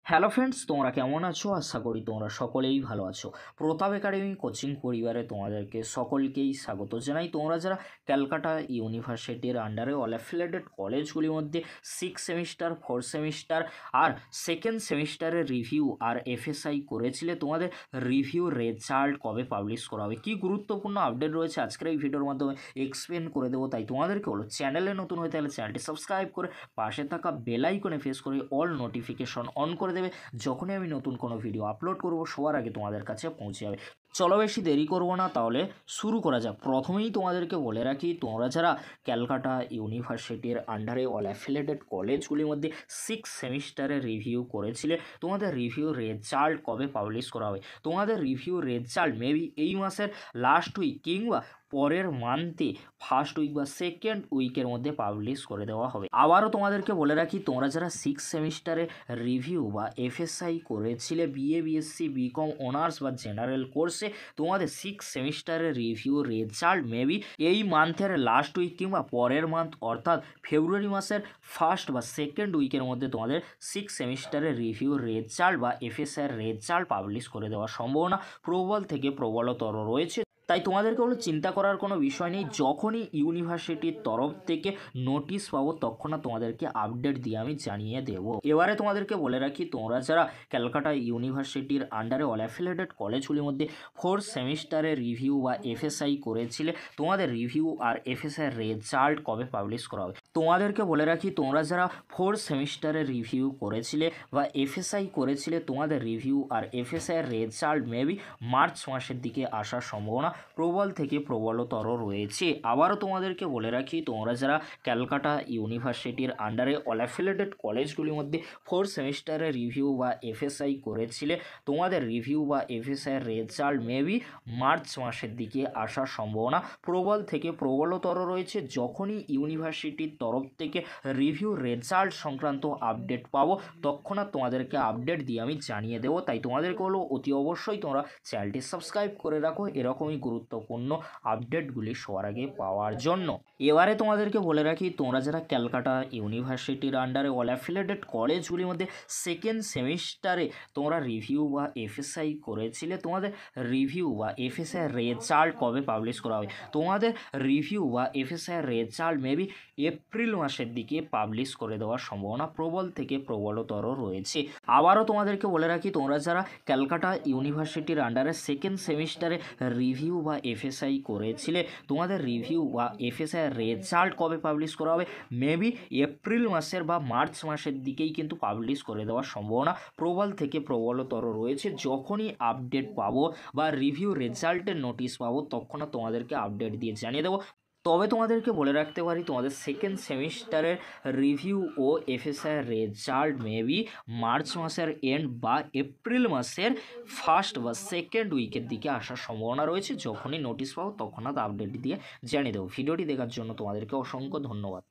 Hello friends, তোমরা কেমন আছো? আশা করি তোমরা সকলেই ভালো আছো। প্রতাপ একাডেমি কোচিং পরিবারে তোমাদেরকে সকলকেই স্বাগত জানাই। তোমরা যারা ক্যালকাটা ইউনিভার্সিটির আন্ডারে অল অ্যাফিলিয়েটেড কলেজগুলির মধ্যে 6 সেমিস্টার, 4 সেমিস্টার আর সেকেন্ড সেমিস্টারের রিভিউ আর এফএসআই করেছিলে, তোমাদের রিভিউ রেজাল্ট কবে পাবলিশ করা হবে, কী গুরুত্বপূর্ণ আপডেট রয়েছে আজকের এই ভিডিওর মাধ্যমে এক্সপ্লেন করে দেবো। তাই তোমাদেরকে হলো চ্যানেলে নতুন হয়ে থাকলে চ্যানেলটি সাবস্ক্রাইব করে পাশে থাকা বেল আইকনে প্রেস করে অল নোটিফিকেশন অন করে দেবে। যখনই আমি নতুন কোনো ভিডিও আপলোড করব সবার আগে তোমাদের কাছে পৌঁছে যাবে। চলো বেশি দেরি করব না, তাহলে শুরু করা যাক। প্রথমেই তোমাদেরকে বলে রাখি, তোমরা যারা ক্যালকাটা ইউনিভার্সিটির আন্ডারে অল অ্যাফিলিয়েটেড কলেজগুলির মধ্যে 6 সেমিস্টারের রিভিউ করেছিলে, তোমাদের রিভিউ রেজাল্ট কবে পাবলিশ করা হবে? তোমাদের রিভিউ রেজাল্ট মেবি এই মাসের লাস্ট উইক কিংবা পরের মান্থে ফার্স্ট উইক বা সেকেন্ড উইকের মধ্যে পাবলিশ করে দেওয়া হবে। আবারও তোমাদেরকে বলে রাখি, তোমরা যারা 6 সেমিস্টারে রিভিউ বা এফএসআই করেছিলে বিএ, বিএসসি, বিকম অনার্স বা জেনারেল কোর্সে, তোমাদের 6 সেমিস্টারের রিভিউ রেজাল্ট মেবি এই মান্থের লাস্ট উইক কিংবা পরের মান্থ অর্থাৎ ফেব্রুয়ারি মাসের ফার্স্ট বা সেকেন্ড উইকের মধ্যে তোমাদের 6 সেমিস্টারের রিভিউ রেজাল্ট বা এফএসআই রেজাল্ট পাবলিশ করে দেওয়ার সম্ভাবনা প্রবল থেকে প্রবলতর রয়েছে। তাই তোমাদেরকে হলো চিন্তা করার কোনো বিষয় নেই। যখনই ইউনিভার্সিটির তরফ থেকে নোটিশ পাবো তখন তোমাদেরকে আপডেট দিয়ে আমি জানিয়ে দেবো। এবারে তোমাদেরকে বলে রাখি, তোমরা যারা ক্যালকাটা ইউনিভার্সিটির আন্ডারে অল অ্যাফিলিয়েটেড কলেজগুলির মধ্যে 4 সেমিস্টারের রিভিউ বা এফএসআই করেছিলে, তোমাদের রিভিউ আর এফএসআই রেজাল্ট কবে পাবলিশ করা হবে? তোমাদেরকে বলে রাখি, তোমরা যারা 4 সেমিস্টারের রিভিউ করেছিলে বা এফএসআই করেছিলে, তোমাদের রিভিউ আর এফএসআই রেজাল্ট মেবি মার্চ মাসের দিকে আসার সম্ভাবনা প্রবল থেকে প্রবলতর রয়েছে। আবারও তোমাদেরকে বলে রাখি, তোমরা যারা ক্যালকাটা ইউনিভার্সিটির আন্ডারে অল অ্যাফিলিয়েটেড কলেজগুলির মধ্যে 4 সেমিস্টারের রিভিউ বা এফএসআই করেছিলে, তোমাদের রিভিউ বা এফএসআই রেজাল্ট মেবি মার্চ মাসের দিকে আসার সম্ভাবনা প্রবল থেকে প্রবলতর রয়েছে। যখনই ইউনিভার্সিটির তরফ থেকে রিভিউ রেজাল্ট সংক্রান্ত আপডেট পাবো তৎক্ষণাৎ তোমাদেরকে আপডেট দিয়ে আমি জানিয়ে দেবো। তাই তোমাদেরকে হলো অতি অবশ্যই তোমরা চ্যানেলটি সাবস্ক্রাইব করে রাখো এরকমই গুরুত্বপূর্ণ আপডেটগুলি সবার আগে পাওয়ার জন্য। এবারে তোমাদেরকে বলে রাখি, তোমরা যারা ক্যালকাটা ইউনিভার্সিটির আন্ডারে অল অ্যাফিলিয়েটেড কলেজগুলির মধ্যে সেকেন্ড সেমিস্টারে তোমরা রিভিউ বা এফএসআই করেছিলে, তোমাদের রিভিউ বা এফএসআই রেজাল্ট কবে পাবলিশ করা হবে? তোমাদের রিভিউ বা এফএসআই রেজাল্ট মেবি এপ্রিল মাসের দিকে পাবলিশ করে দেওয়ার সম্ভাবনা প্রবল থেকে প্রবলতর রয়েছে। আবারও তোমাদেরকে বলে রাখি, তোমরা যারা ক্যালকাটা ইউনিভার্সিটির আন্ডারে সেকেন্ড সেমিস্টারে রিভিউ বা এফএসআই করেছিলে, তোমাদের রিভিউ বা এফএসআই রেজাল্ট কবে পাবলিশ করা হবে? মেবি এপ্রিল মাসের বা মার্চ মাসের দিকেই কিন্তু পাবলিশ করে দেওয়ার সম্ভাবনা প্রবল থেকে প্রবলতর রয়েছে। যখনই আপডেট পাবো বা রিভিউ রেজাল্টের নোটিশ পাবো তখনও তোমাদেরকে আপডেট দিয়ে জানিয়ে দেবো। তবে তোমাদেরকে বলে রাখতে পারি, তোমাদের সেকেন্ড সেমিস্টারের রিভিউ ও এফএসআই রেজাল্ট মেবি মার্চ মাসের এন্ড বা এপ্রিল মাসের ফার্স্ট বা সেকেন্ড উইকের দিকে আসার সম্ভাবনা রয়েছে। যখনই নোটিশ পাবো তখন আপডেট দিয়ে জানিয়ে দেবো। ভিডিওটি দেখার জন্য তোমাদেরকে অসংখ্য ধন্যবাদ।